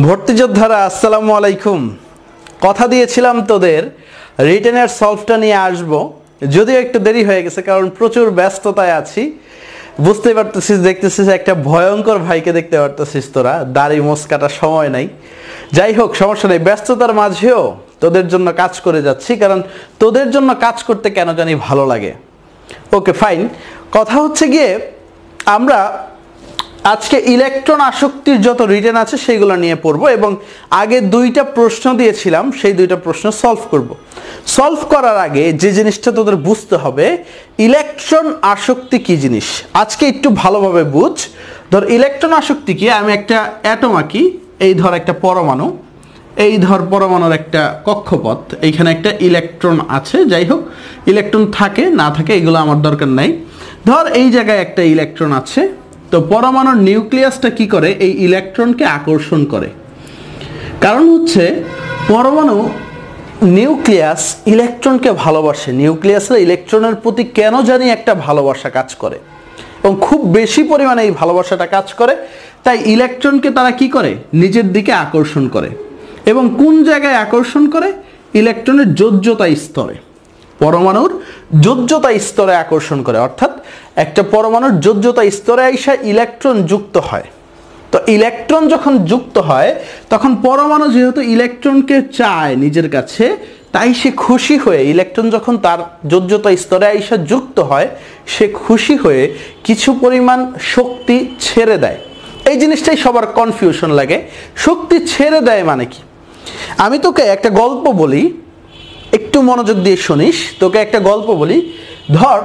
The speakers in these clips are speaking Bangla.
ভর্তি যোদ্ধারা আসসালামু আলাইকুম। কথা দিয়েছিলাম তোদের রিটেনের সলভটা নিয়ে আসব, যদিও একটু দেরি হয়ে গেছে কারণ প্রচুর ব্যস্ততায় আছি। বুঝতেই পারতেছিস, দেখতেছিস একটা ভয়ঙ্কর ভাইকে দেখতে পারতেছিস তোরা, দাড়ি মোছ কাটার সময় নাই। যাই হোক, সমস্যা নেই, ব্যস্ততার মাঝেও তোদের জন্য কাজ করে যাচ্ছি, কারণ তোদের জন্য কাজ করতে কেন জানি ভালো লাগে। ওকে ফাইন, কথা হচ্ছে গিয়ে আমরা আজকে ইলেকট্রন আসক্তির যত রিটেন আছে সেইগুলো নিয়ে পড়বো এবং আগে দুইটা প্রশ্ন দিয়েছিলাম, সেই দুইটা প্রশ্ন সলভ করব। সলভ করার আগে যে জিনিসটা তোদের বুঝতে হবে, ইলেকট্রন আসক্তি কি জিনিস আজকে একটু ভালোভাবে বুঝ। ধর ইলেকট্রন আসক্তি কি, আমি একটা অ্যাটম আঁকি, এই ধর একটা পরমাণু, এই ধর পরমাণুর একটা কক্ষপথ, এইখানে একটা ইলেকট্রন আছে। যাই হোক, ইলেকট্রন থাকে না থাকে এগুলো আমার দরকার নাই। ধর এই জায়গায় একটা ইলেকট্রন আছে, তো পরমাণুর নিউক্লিয়াসটা কি করে, এই ইলেকট্রনকে আকর্ষণ করে। কারণ হচ্ছে পরমাণু নিউক্লিয়াস ইলেকট্রনকে ভালোবাসে, নিউক্লিয়াসের ইলেকট্রনের প্রতি কেন জানি একটা ভালোবাসা কাজ করে এবং খুব বেশি পরিমাণে এই ভালোবাসাটা কাজ করে। তাই ইলেকট্রনকে তারা কি করে, নিজের দিকে আকর্ষণ করে। এবং কোন জায়গায় আকর্ষণ করে, ইলেকট্রনের যোজ্যতা স্তরে, পরমাণুর যোজ্যতা স্তরে আকর্ষণ করে। অর্থাৎ একটা পরমাণুর যোজ্যতা স্তরে আইসা ইলেকট্রন যুক্ত হয়। তো ইলেকট্রন যখন যুক্ত হয় তখন পরমাণু যেহেতু ইলেকট্রনকে চায় নিজের কাছে, তাই সে খুশি হয়ে, ইলেকট্রন যখন তার যোজ্যতা স্তরে আইসা যুক্ত হয়, সে খুশি হয়ে কিছু পরিমাণ শক্তি ছেড়ে দেয়। এই জিনিসটাই সবার কনফিউশন লাগে, শক্তি ছেড়ে দেয় মানে কি। আমি তোকে একটা গল্প বলি, একটু মনোযোগ দিয়ে শুনিস। তোকে একটা গল্প বলি। ধর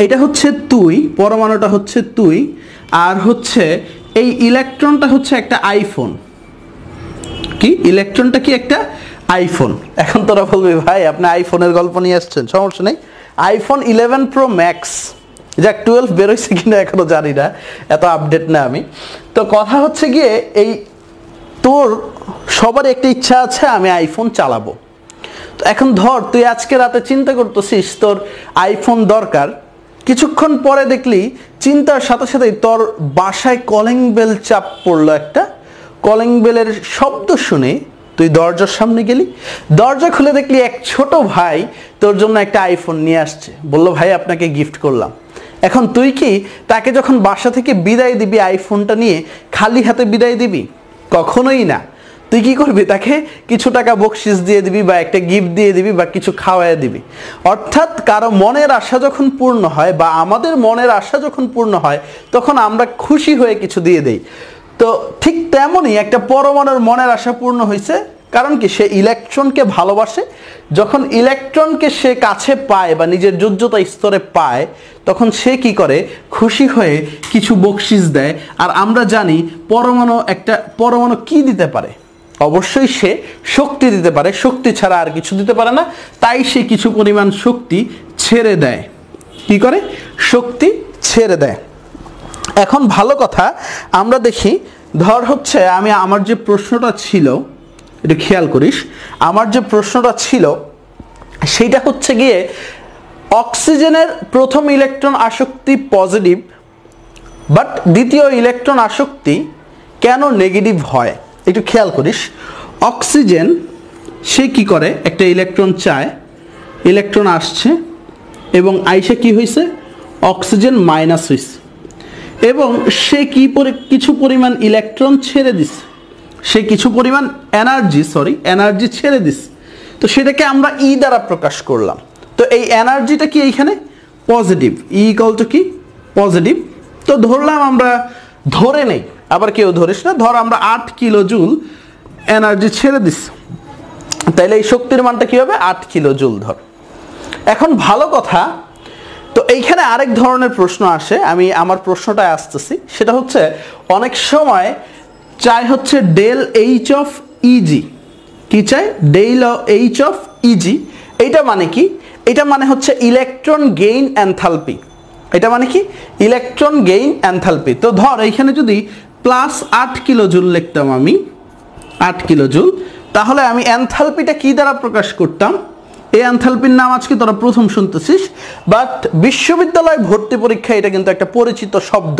এটা হচ্ছে তুই, পরমাণুটা হচ্ছে তুই, আর হচ্ছে এই ইলেকট্রনটা হচ্ছে একটা আইফোন। কি ইলেকট্রনটা কি একটা আইফোন। এখন তোরা বলবি ভাই আপনি আইফোনের গল্প নিয়ে আসছেন, সমস্যা নেই। আইফোন 11 প্রো ম্যাক্স, যাক 12 বেরোইছে কিনা এখনো জানি না, এত আপডেট না আমি। তো কথা হচ্ছে গিয়ে এই তোর সবার একটা ইচ্ছা আছে আমি আইফোন চালাবো। তো এখন ধর তুই আজকে রাতে চিন্তা করতেছিস তোর আইফোন দরকার, কিছুক্ষণ পরে দেখলি চিন্তার সাথে সাথেই তোর বাসায় কলিং বেল চাপ পড়লো। একটা কলিং বেলের শব্দ শুনে তুই দরজার সামনে গেলি, দরজা খুলে দেখলি এক ছোট ভাই তোর জন্য একটা আইফোন নিয়ে আসছে, বললো ভাই আপনাকে গিফট করলাম। এখন তুই কি তাকে যখন বাসা থেকে বিদায় দিবি আইফোনটা নিয়ে খালি হাতে বিদায় দিবি? কখনোই না। তুই কি করবি, তাকে কিছু টাকা বকশিস দিয়ে দিবি বা একটা গিফট দিয়ে দিবি বা কিছু খাওয়াই দিবি। অর্থাৎ কারো মনের আশা যখন পূর্ণ হয় বা আমাদের মনের আশা যখন পূর্ণ হয় তখন আমরা খুশি হয়ে কিছু দিয়ে দেই। তো ঠিক তেমনই একটা পরমাণুর মনের আশা পূর্ণ হয়েছে, কারণ কি সে ইলেকট্রনকে ভালোবাসে। যখন ইলেকট্রনকে সে কাছে পায় বা নিজের যোজ্যতা স্তরে পায়, তখন সে কি করে, খুশি হয়ে কিছু বকশিস দেয়। আর আমরা জানি পরমাণু কি দিতে পারে, অবশ্যই সে শক্তি দিতে পারে, শক্তি ছাড়া আর কিছু দিতে পারে না। তাই সে কিছু পরিমাণ শক্তি ছেড়ে দেয়। কি করে, শক্তি ছেড়ে দেয়। এখন ভালো কথা আমরা দেখি, ধর হচ্ছে আমার যে প্রশ্নটা ছিল, একটু খেয়াল করিস, আমার যে প্রশ্নটা ছিল সেইটা হচ্ছে গিয়ে অক্সিজেনের প্রথম ইলেকট্রন আসক্তি পজিটিভ, বাট দ্বিতীয় ইলেকট্রন আসক্তি কেন নেগেটিভ হয়। একটু খেয়াল করিস, অক্সিজেন সে কি করে, একটা ইলেকট্রন চায়, ইলেকট্রন আসছে এবং আইসা কি হয়েছে, অক্সিজেন মাইনাস হয়েছে এবং সে কিছু পরিমাণ ইলেকট্রন ছেড়ে দিছে, সে কিছু পরিমাণ এনার্জি ছেড়ে দিছে। তো সেটাকে আমরা ই দ্বারা প্রকাশ করলাম। তো এই এনার্জিটা কি এইখানে পজিটিভ, ই ইকুয়াল টু কি পজিটিভ। তো ধরলাম আমরা, ধরে নেই, আবার কেউ ধরিস না, ধর আমরা 8 কিলো জুল এনার্জি ছেড়ে দিচ্ছি, তাইলে এই শক্তির মানটা কি হবে, 8 কিলো জুল ধর। এখন ভালো কথা, তো এইখানে আরেক ধরনের প্রশ্ন আসে, আমি আমার প্রশ্নটায় আসতেছি। সেটা হচ্ছে অনেক সময় চাই হচ্ছে ডেল এইচ অফ ইজি। কি চাই, ডেল এইচ অফ ইজি। এইটা মানে কি, এটা মানে হচ্ছে ইলেকট্রন গেইন এনথালপি। এটা মানে কি, ইলেকট্রন গেইন এনথালপি। তো ধর এইখানে যদি প্লাস 8 কিলো জুল লিখতাম আমি, 8 কিলো জুল, তাহলে আমি এনথালপিটা কি দ্বারা প্রকাশ করতাম, এই এনথালপির নাম আজকে তোরা প্রথম শুনতেছিস, বাট বিশ্ববিদ্যালয় ভর্তি পরীক্ষা এটা কিন্তু একটা পরিচিত শব্দ।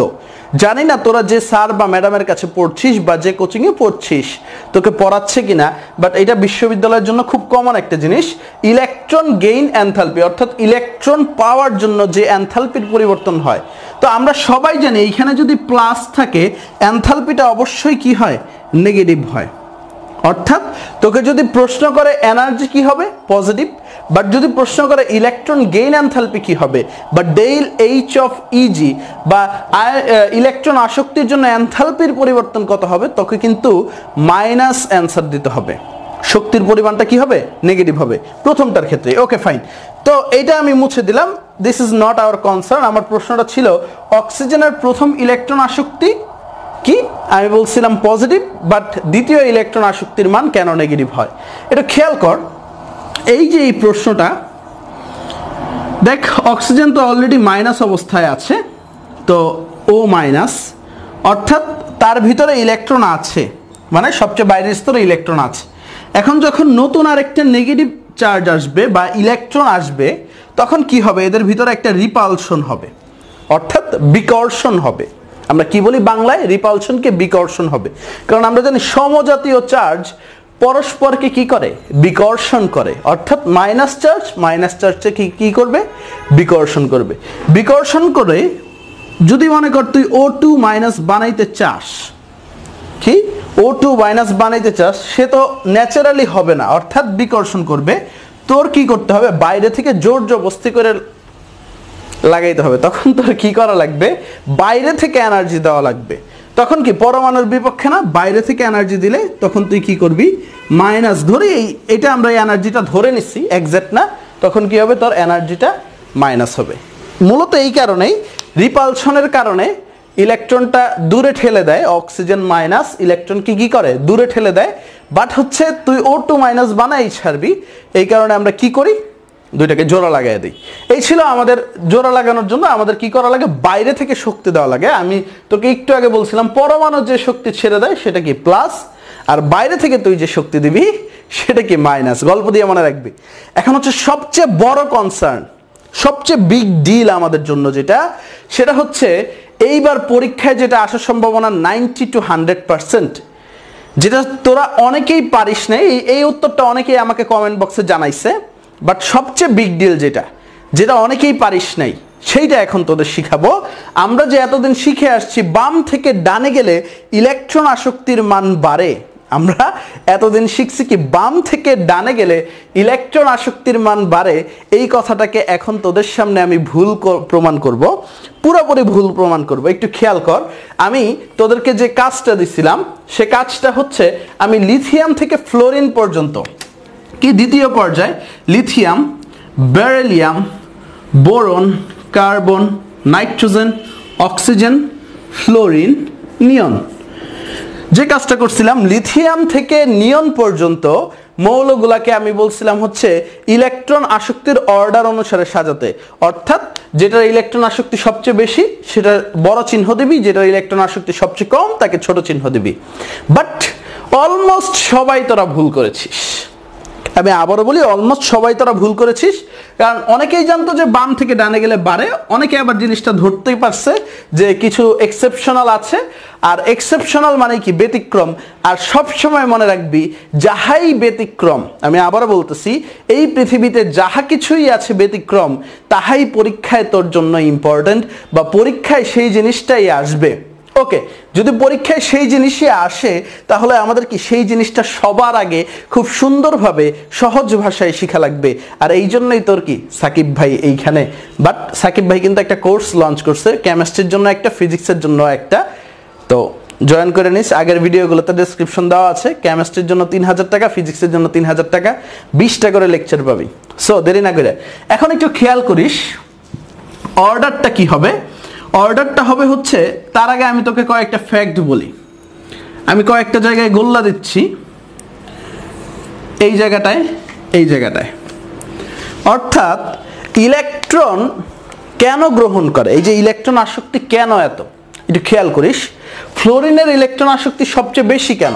জানি না তোরা যে স্যার বা ম্যাডামের কাছে পড়ছিস বা যে কোচিংয়ে পড়ছিস তোকে পড়াচ্ছে কিনা, বাট এটা বিশ্ববিদ্যালয়ের জন্য খুব কমন একটা জিনিস। ইলেকট্রন গেইন এনথালপি, অর্থাৎ ইলেকট্রন পাওয়ার জন্য যে এনথালপির পরিবর্তন হয়। তো আমরা সবাই জানি এইখানে যদি প্লাস থাকে এনথালপিটা অবশ্যই কি হয়, নেগেটিভ হয়। অর্থাৎ তোকে যদি প্রশ্ন করে এনার্জি কি হবে, পজিটিভ, বাট যদি প্রশ্ন করে ইলেকট্রন গেইন এনথালপি কি হবে বা ডেল এইচ অফ ইজি বা ইলেকট্রন আসক্তির জন্য এনথালপির পরিবর্তন কত হবে, তোকে কিন্তু মাইনাস অ্যান্সার দিতে হবে। শক্তির পরিমাণটা কি হবে, নেগেটিভ হবে প্রথমটার ক্ষেত্রে। ওকে ফাইন, তো এইটা আমি মুছে দিলাম, this is not our concern. আমার প্রশ্নটা ছিল অক্সিজেনের প্রথম ইলেকট্রন আসক্তি কি, আমি বলছিলাম পজিটিভ, বাট দ্বিতীয় ইলেকট্রন আসক্তির মান কেন নেগেটিভ হয়। এটা খেয়াল কর, এই যে এই প্রশ্নটা দেখ, অক্সিজেন তো অলরেডি মাইনাস অবস্থায় আছে, তো ও মাইনাস, অর্থাৎ তার ভিতরে ইলেকট্রন আছে, মানে সবচেয়ে বাইরের স্তরে ইলেকট্রন আছে। এখন যখন নতুন আরেকটা নেগেটিভ চার্জ আসবে বা ইলেকট্রন আসবে, তখন কি হবে, এদের ভিতরে একটা রিপালশন হবে, অর্থাৎ বিকর্ষণ হবে। আমরা কি বলি বাংলায়, রিপালশনকে বিকর্ষণ হবে। কারণ আমরা জানি সমজাতীয় চার্জ পরস্পরকে কি করে, বিকর্ষণ করে। অর্থাৎ মাইনাস চার্জকে কি করবে, বিকর্ষণ করবে। বিকর্ষণ করে যদি মনে কর তুই O2 মাইনাস বানাইতে চাস, কি O2 মাইনাস বানাইতে চাস, সে তো ন্যাচারালি হবে না, অর্থাৎ বিকর্ষণ করবে। তোর কি করতে হবে, বাইরে থেকে জোর জবস্তি করে লাগাইতে হবে। তখন তোর কি করা লাগবে, বাইরে থেকে এনার্জি দেওয়া লাগবে। তখন কি পরমাণুর বিপক্ষে না, বাইরে থেকে এনার্জি দিলে তখন তুই কি করবি, মাইনাস ধরে এটা আমরা এনার্জিটা ধরে নিচ্ছি, এক্সাক্ট না, তখন কি হবে, তোর এনার্জিটা মাইনাস হবে। মূলত এই কারণেই রিপালশনের কারণে ইলেকট্রনটা দূরে ঠেলে দেয়, অক্সিজেন মাইনাস ইলেকট্রনকে কি করে, দূরে ঠেলে দেয়। বাট হচ্ছে তুই O2 মাইনাস বানাই ছাড়বি, এই কারণে আমরা কি করি, দুইটাকে জোড়া লাগাই দিই। এই ছিল আমাদের জোড়া লাগানোর জন্য আমাদের কি করা লাগে, বাইরে থেকে শক্তি দেওয়া লাগে। আমি তোকে একটু আগে বলছিলাম পরমাণু যে শক্তি ছেড়ে দেয় সেটা কি প্লাস, আর বাইরে থেকে তুই যে শক্তি দিবি সেটা কি মাইনাস। গল্প দিয়ে মনে রাখবি। এখন হচ্ছে সবচেয়ে বড় কনসার্ন, সবচেয়ে বিগ ডিল আমাদের জন্য যেটা, সেটা হচ্ছে এইবার পরীক্ষায় যেটা আসার সম্ভাবনা 90 to 100%, যেটা তোরা অনেকেই পারিস না। এই উত্তরটা অনেকেই আমাকে কমেন্ট বক্সে জানাইছে, বাট সবচেয়ে বিগ ডিল যেটা অনেকেই পারিস নাই, সেইটা এখন তোদের শিখাবো। আমরা যে এতদিন শিখে আসছি বাম থেকে ডানে গেলে ইলেকট্রন আসক্তির মান বাড়ে, আমরা এতদিন শিখছি কি বাম থেকে ডানে গেলে ইলেকট্রন আসক্তির মান বাড়ে, এই কথাটাকে এখন তোদের সামনে আমি ভুল প্রমাণ করব, পুরোপুরি ভুল প্রমাণ করব। একটু খেয়াল কর, আমি তোদেরকে যে কাজটা দিছিলাম সে কাজটা হচ্ছে আমি লিথিয়াম থেকে ফ্লোরিন পর্যন্ত, কি দ্বিতীয় পর্যায়ে lithium, beryllium, boron, carbon, nitrogen, oxygen, fluorine, neon, যে কাজটা করছিলাম লিথিয়াম থেকে নিয়ন পর্যন্ত মৌলগুলাকে আমি বলছিলাম হচ্ছে ইলেকট্রন আসক্তির অর্ডার অনুসারে সাজাতে। অর্থাৎ যেটার ইলেকট্রন আসক্তি সবচেয়ে বেশি সেটার বড় চিহ্ন দিবি, যেটার ইলেকট্রন আসক্তি সবচেয়ে কম তাকে ছোট চিহ্ন দিবি। বাট অলমোস্ট সবাই তোরা ভুল করেছিস। আমি আবারও বলি, অলমোস্ট সবাই তোরা ভুল করেছিস। কারণ অনেকেই জানতো যে বাম থেকে ডানে গেলে বাড়ে, অনেকে আবার জিনিসটা ধরতেই পারছে যে কিছু এক্সেপশনাল আছে, আর এক্সেপশনাল মানে কি, ব্যতিক্রম। আর সব সময় মনে রাখবি যাহাই ব্যতিক্রম, আমি আবারও বলতেছি, এই পৃথিবীতে যাহা কিছুই আছে ব্যতিক্রম তাহাই পরীক্ষায় তোর জন্য ইম্পর্টেন্ট, বা পরীক্ষায় সেই জিনিসটাই আসবে। ওকে, যদি পরীক্ষায় সেই জিনিসই আসে তাহলে আমাদের কি সেই জিনিসটা সবার আগে খুব সুন্দরভাবে সহজ ভাষায় শেখা লাগবে। আর এই জন্যই তোর কি সাকিব ভাই এইখানে, বাট সাকিব ভাই কিন্তু একটা কোর্স লঞ্চ করছে, কেমিস্ট্রির জন্য একটা, ফিজিক্সের জন্য একটা, তো জয়েন করে নিস। আগের ভিডিওগুলোতে ডেসক্রিপশন দেওয়া আছে। কেমিস্ট্রির জন্য 3000 টাকা, ফিজিক্সের জন্য 3000 টাকা, 20টা করে লেকচার পাবি। সো দেরি না করে এখন একটু খেয়াল করিস অর্ডারটা কি হবে। অর্ডারটা হবে হচ্ছে, তার আগে আমি তোকে কয়েকটা ফ্যাক্ট বলি। আমি কয়েকটা জায়গায় গোল্লা দিচ্ছি, এই জায়গাটায়, অর্থাৎ ইলেকট্রন কেন গ্রহণ করে, এই যে ইলেকট্রন আসক্তি কেন এত, একটু খেয়াল করিস। ফ্লোরিনের ইলেকট্রন আসক্তি সবচেয়ে বেশি কেন,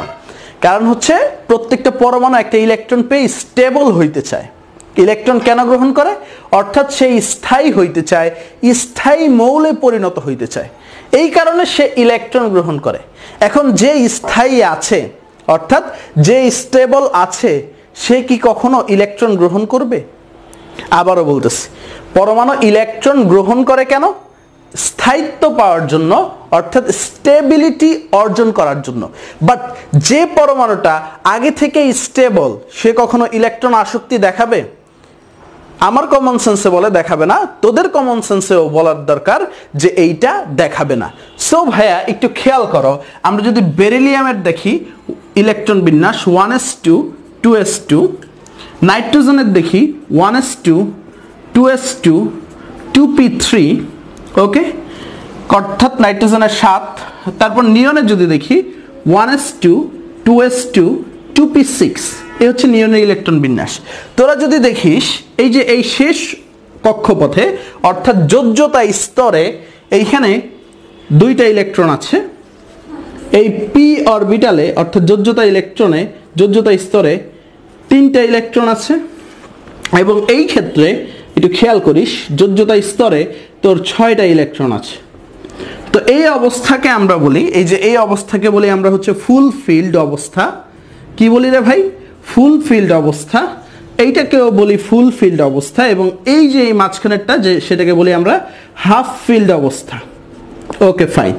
কারণ হচ্ছে প্রত্যেকটা পরমাণু একটা ইলেকট্রন পেয়ে স্টেবল হইতে চায়। ইলেকট্রন কেন গ্রহণ করে? অর্থাৎ সে স্থায়ী হইতে চায়, স্থায়ী মৌলে পরিণত হইতে চায়, এই কারণে সে ইলেকট্রন গ্রহণ করে। এখন যে স্থায়ী আছে অর্থাৎ যে স্টেবল আছে সে কি কখনো ইলেকট্রন গ্রহণ করবে? আবারও বলতেছি, পরমাণু ইলেকট্রন গ্রহণ করে কেন? স্থায়িত্ব পাওয়ার জন্য, অর্থাৎ স্টেবিলিটি অর্জন করার জন্য। বাট যে পরমাণুটা আগে থেকে স্টেবল সে কখনো ইলেকট্রন আসক্তি দেখাবে? আমার কমন সেন্সে বলে দেখাবে না, তোদের কমন সেন্সেও বলার দরকার যে এইটা দেখাবে না। সো ভাইয়া একটু খেয়াল করো, আমরা যদি বেরিলিয়ামের দেখি ইলেকট্রন বিন্যাস 1s2 2s2, নাইট্রোজেনের দেখি 1s2 2s2 2p3, ওকে, অর্থাৎ নাইট্রোজেনের 7। তারপর নিয়নের যদি দেখি 1s2 2s2 2p6, এই হচ্ছে নিয়নের ইলেকট্রন বিন্যাস। তোরা যদি দেখিস এই যে এই শেষ কক্ষপথে অর্থাৎ যোজ্যতা স্তরে এইখানে 2টা ইলেকট্রন আছে, এই পি অরবিটালে অর্থাৎ যোজ্যতা ইলেকট্রনে যোজ্যতা স্তরে 3টা ইলেকট্রন আছে, এবং এই ক্ষেত্রে একটু খেয়াল করিস যোজ্যতা স্তরে তোর 6টা ইলেকট্রন আছে। তো এই অবস্থাকে আমরা বলি, এই যে এই অবস্থাকে বলি আমরা হচ্ছে ফুল ফিল্ড অবস্থা। কি বলি রে ভাই? ফুল ফিল্ড অবস্থা। এইটাকেও বলি ফুল ফিল্ড অবস্থা, এবং এই যে এই মাঝখানেরটা যে সেটাকে বলি আমরা হাফ ফিল্ড অবস্থা। Okay fine.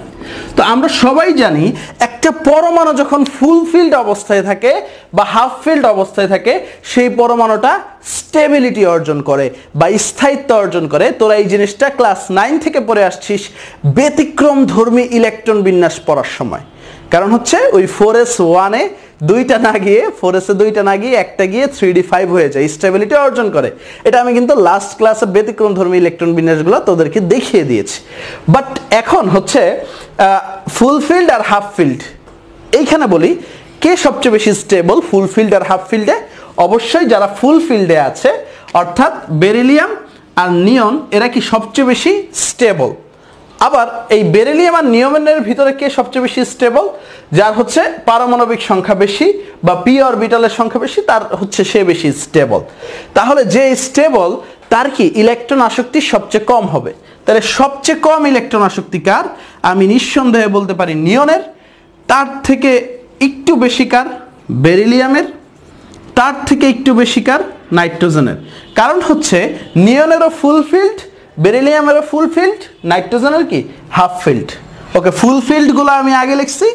তো আমরা সবাই জানি একটা পরমাণু যখন ফুল ফিল্ড অবস্থায় থাকে বা হাফ ফিল্ড অবস্থায় থাকে সেই পরমাণুটা স্টেবিলিটি অর্জন করে বা স্থায়িত্ব অর্জন করে। তোরা এই জিনিসটা ক্লাস 9 থেকে পড়ে আসছিস ব্যতিক্রম ধর্মী ইলেকট্রন বিন্যাস পড়ার সময়। কারণ হচ্ছে ওই 4s1-এ 2টা না গিয়ে 4s-এ 2টা না গিয়ে একটা গিয়ে 3d5 হয়ে যায়, স্টেবিলিটি অর্জন করে। এটা আমি কিন্তু লাস্ট ক্লাসে ব্যতিক্রম ধর্মী ইলেকট্রন বিন্যাসগুলো তোদেরকে দেখিয়ে দিয়েছি। বাট এখন হচ্ছে ফুল ফিল্ড আর হাফ ফিল্ড, এইখানে বলি কে সবচেয়ে বেশি স্টেবল ফুল ফিল্ড আর হাফ ফিল্ডে? অবশ্যই যারা ফুল ফিল্ডে আছে অর্থাৎ বেরিলিয়াম আর নিয়ন, এরা কি সবচেয়ে বেশি স্টেবল। আবার এই বেরিলিয়াম আর নিয়নের ভিতরে কে সবচেয়ে বেশি স্টেবল? যার হচ্ছে পারমাণবিক সংখ্যা বেশি বা পি অরবিটালের সংখ্যা বেশি, তার হচ্ছে সে বেশি স্টেবল। তাহলে যে স্টেবল তার কি ইলেকট্রন আসক্তি সবচেয়ে কম হবে। তাহলে সবচেয়ে কম ইলেকট্রন আসক্তি কার? আমি নিঃসন্দেহে বলতে পারি নিয়নের, তার থেকে একটু বেশি কার? বেরিলিয়ামের, তার থেকে একটু বেশি কার? নাইট্রোজেনের। কারণ হচ্ছে নিয়নেরও ফুল ফিল্ড, বেরিলিয়ামেরও ফুল ফিল্ড, নাইট্রোজেনের কি হাফ ফিল্ড। ওকে, ফুল ফিল্ডগুলো আমি আগে লিখছি,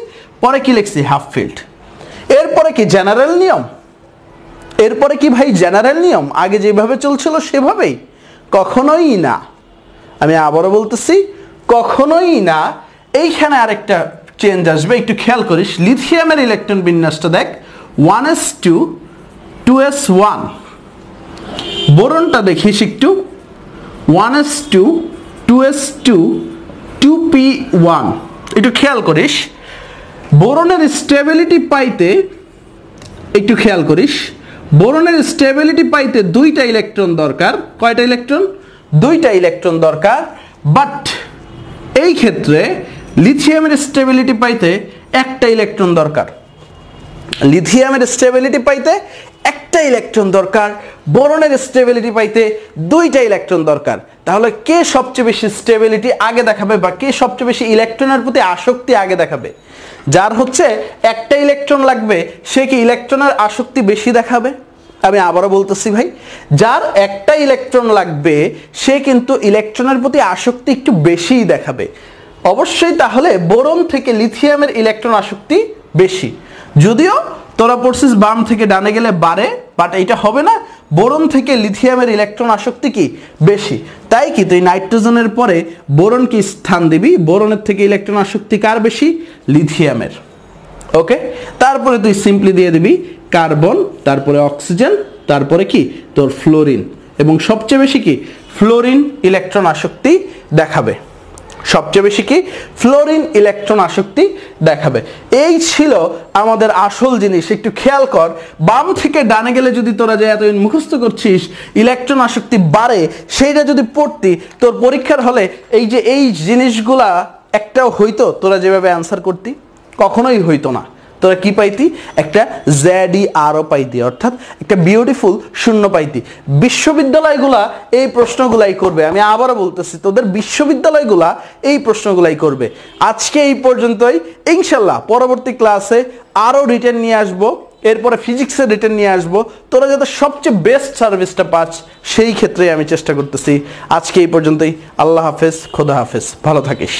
পরে কি লিখছি? Half field. এরপরে কি জেনারেল নিয়ম? এরপরে কি ভাই জেনারেল নিয়ম? আগে যেভাবে চলছিল সেভাবেই? কখনোই না। আমি আবারও বলতেছি, কখনোই না। এইখানে আরেকটা চেঞ্জ আসবে, একটু খেয়াল করিস। লিথিয়ামের ইলেকট্রন বিন্যাসটা দেখ 1s2 2s1। বোরনটা দেখিস একটু 1s2 2s2 2p1। একটু খেয়াল করিস বোরনের স্টেবিলিটি পাইতে, একটু খেয়াল করিস বোরনের স্টেবিলিটি পাইতে 2টা ইলেকট্রন দরকার। কয়টা ইলেকট্রন? 2টা ইলেকট্রন দরকার। বাট এই ক্ষেত্রে লিথিয়ামের স্টেবিলিটি পাইতে 1টা ইলেকট্রন দরকার। লিথিয়ামের স্টেবিলিটি পাইতে 1টা ইলেকট্রন দরকার, বোরনের স্টেবিলিটি পাইতে 2টা ইলেকট্রন দরকার। তাহলে কে সবচেয়ে বেশি স্টেবিলিটি আগে দেখাবে বা কে সবচেয়ে বেশি ইলেকট্রনের প্রতি আসক্তি আগে দেখাবে? যার হচ্ছে 1টা ইলেকট্রন লাগবে সে কি ইলেকট্রনের আসক্তি বেশি দেখাবে? আমি আবারও বলতেছি ভাই, যার 1টা ইলেকট্রন লাগবে সে কিন্তু ইলেকট্রনের প্রতি আসক্তি একটু বেশিই দেখাবে অবশ্যই। তাহলে বোরন থেকে লিথিয়ামের ইলেকট্রন আসক্তি বেশি। যদিও তোরা পড়ছিস বাম থেকে ডানে গেলে বাড়ে, বাট এইটা হবে না। বোরন থেকে লিথিয়ামের ইলেকট্রন আসক্তি কি বেশি। তাই কি তুই নাইট্রোজেনের পরে বোরন কি স্থান দিবি? বোরনের থেকে ইলেকট্রন আসক্তি কার বেশি? লিথিয়ামের। ওকে, তারপরে তুই সিম্পলি দিয়ে দিবি কার্বন, তারপরে অক্সিজেন, তারপরে কি তোর ফ্লোরিন, এবং সবচেয়ে বেশি কি ফ্লোরিন ইলেকট্রন আসক্তি দেখাবে। সবচেয়ে বেশি কি ফ্লোরিন ইলেকট্রন আসক্তি দেখাবে। এই ছিল আমাদের আসল জিনিস। একটু খেয়াল কর, বাম থেকে ডানে গেলে যদি তোরা যে এতদিন মুখস্থ করছিস ইলেকট্রন আসক্তি বাড়ে, সেইটা যদি পড়তি তোর পরীক্ষার হলে এই যে এই জিনিসগুলা একটাও হইতো তোরা যেভাবে অ্যান্সার করতি? কখনোই হইতো না। তোরা কি পাইতি? একটা ZERO পাইতি, অর্থাৎ একটা বিউটিফুল শূন্য পাইতি। বিশ্ববিদ্যালয়গুলা এই প্রশ্নগুলাই করবে, আমি আবারও বলতেছি, তোদের বিশ্ববিদ্যালয়গুলা এই প্রশ্নগুলাই করবে। আজকে এই পর্যন্তই, ইনশাল্লাহ পরবর্তী ক্লাসে আরও রিটেন নিয়ে আসবো, এরপরে ফিজিক্সের রিটেন নিয়ে আসবো। তোরা যাতে সবচেয়ে বেস্ট সার্ভিসটা পাস সেই ক্ষেত্রে আমি চেষ্টা করতেছি। আজকে এই পর্যন্তই। আল্লাহ হাফেজ, খোদা হাফেজ, ভালো থাকিস।